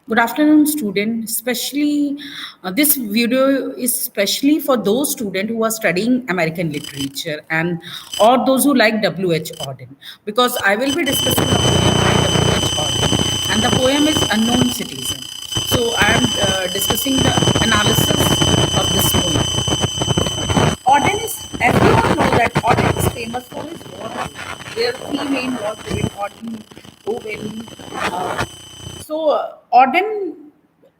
Good afternoon, student. Especially, this video is especially for those students who are studying American literature and or those who like W.H. Auden, because I will be discussing a poem by W.H. Auden, and the poem is Unknown Citizen. So I am discussing the analysis of this poem. Auden is everyone know that Auden is famous for his war poem. There are three main war poets: Auden, Owen. Auden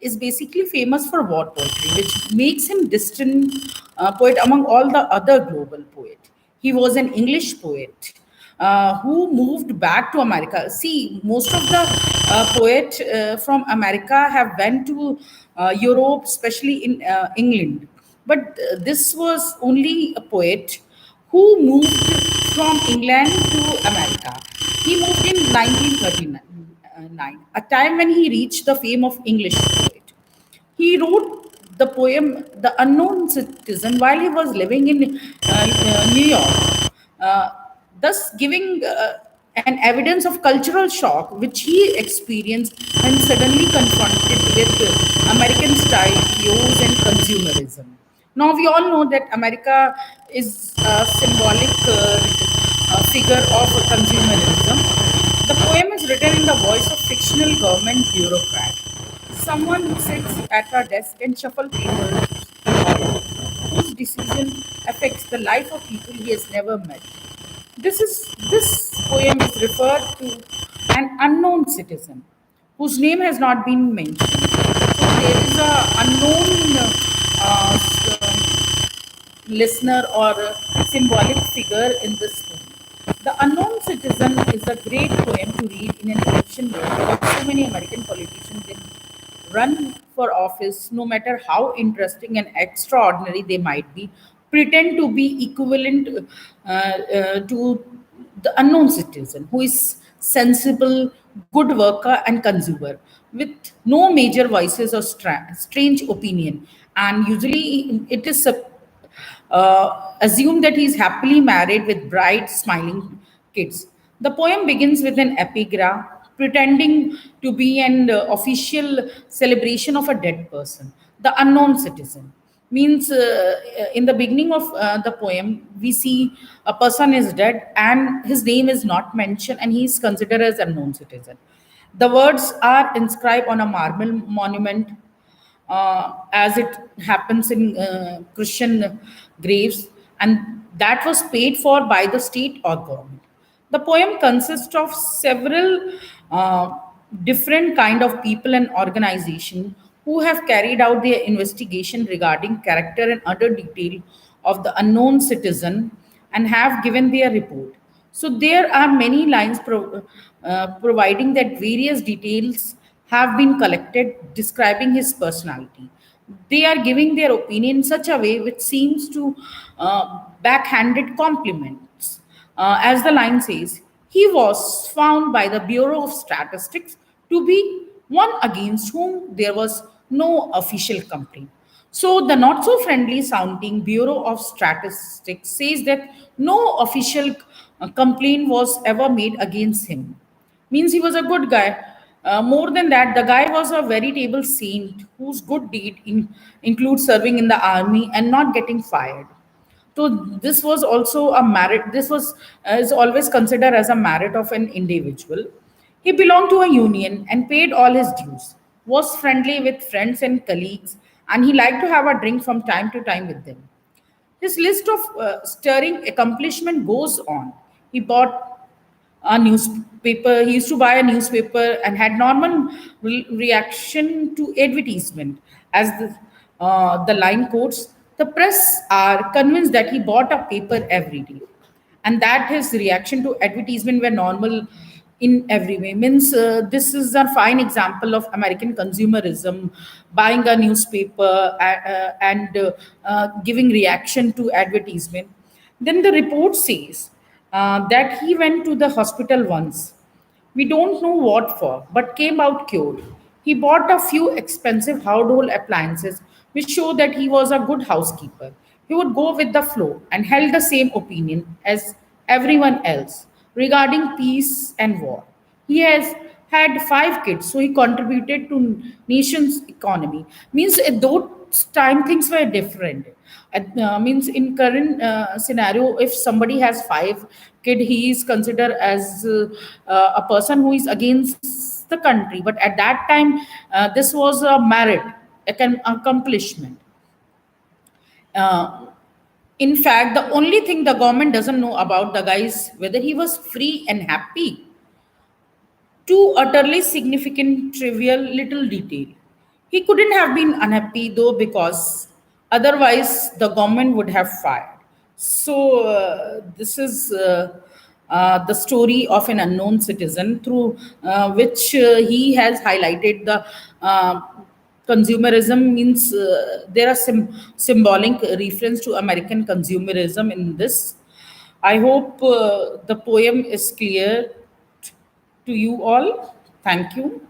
is basically famous for war poetry, which makes him distant poet among all the other global poets. He was an English poet who moved back to America. See, most of the poet from America have went to Europe, especially in England. But this was only a poet who moved from England to America. He moved in 1939, a time when he reached the fame of English poet. He wrote the poem The Unknown Citizen while he was living in New York, uh, thus giving an evidence of cultural shock which he experienced when suddenly confronted with American style chaos and consumerism. Now, we all know that America is a symbolic figure of consumerism. The poem is written in the voice of fictional government bureaucrat, someone who sits at a desk and shuffle papers, whose decision affects the life of people he has never met. This poem is referred to an unknown citizen whose name has not been mentioned. So there is a unknown listener or a symbolic figure in this poem. The Unknown Citizen is a great poem to read in an election year because so many American politicians they run for office, no matter how interesting and extraordinary they might be, pretend to be equivalent to the unknown citizen who is sensible, good worker, and consumer with no major vices or strange opinion. And usually it is assume that he is happily married with bright, smiling kids. The poem begins with an epigraph pretending to be an official celebration of a dead person. The unknown citizen means in the beginning of the poem, we see a person is dead and his name is not mentioned and he is considered as unknown citizen. The words are inscribed on a marble monument as it happens in Christian graves, and that was paid for by the state or government. The poem consists of several different kind of people and organization who have carried out their investigation regarding character and other detail of the unknown citizen and have given their report. So there are many lines providing that various details have been collected describing his personality. They are giving their opinion in such a way which seems to backhanded compliments. As the line says, he was found by the Bureau of Statistics to be one against whom there was no official complaint. So, the not so friendly sounding Bureau of Statistics says that no official complaint was ever made against him. Means he was a good guy. More than that, the guy was a veritable saint whose good deed includes serving in the army and not getting fired. So this was also a merit. This was is always considered as a merit of an individual. He belonged to a union and paid all his dues. Was friendly with friends and colleagues, and he liked to have a drink from time to time with them. His list of stirring accomplishment goes on. He bought a newspaper. He used to buy a newspaper and had normal reaction to advertisement. As the line quotes, the press are convinced that he bought a paper every day and that his reaction to advertisement were normal in every way. Means this is a fine example of American consumerism, buying a newspaper and giving reaction to advertisement. Then the report says that he went to the hospital once, we don't know what for, but came out cured. He bought a few expensive household appliances, which show that he was a good housekeeper. He would go with the flow and held the same opinion as everyone else regarding peace and war. He has had 5 kids, so he contributed to nation's economy. Means at those time things were different. Means in current scenario, if somebody has 5 kid, he is considered as a person who is against the country. But at that time, this was a merit, an accomplishment. Uh, in fact, the only thing the government doesn't know about the guy is whether he was free and happy. Two utterly significant, trivial little detail. He couldn't have been unhappy though, because otherwise the government would have fired. So this is the story of an unknown citizen through which he has highlighted the consumerism. Means there are some symbolic reference to American consumerism in this. I hope the poem is clear to you all. Thank you.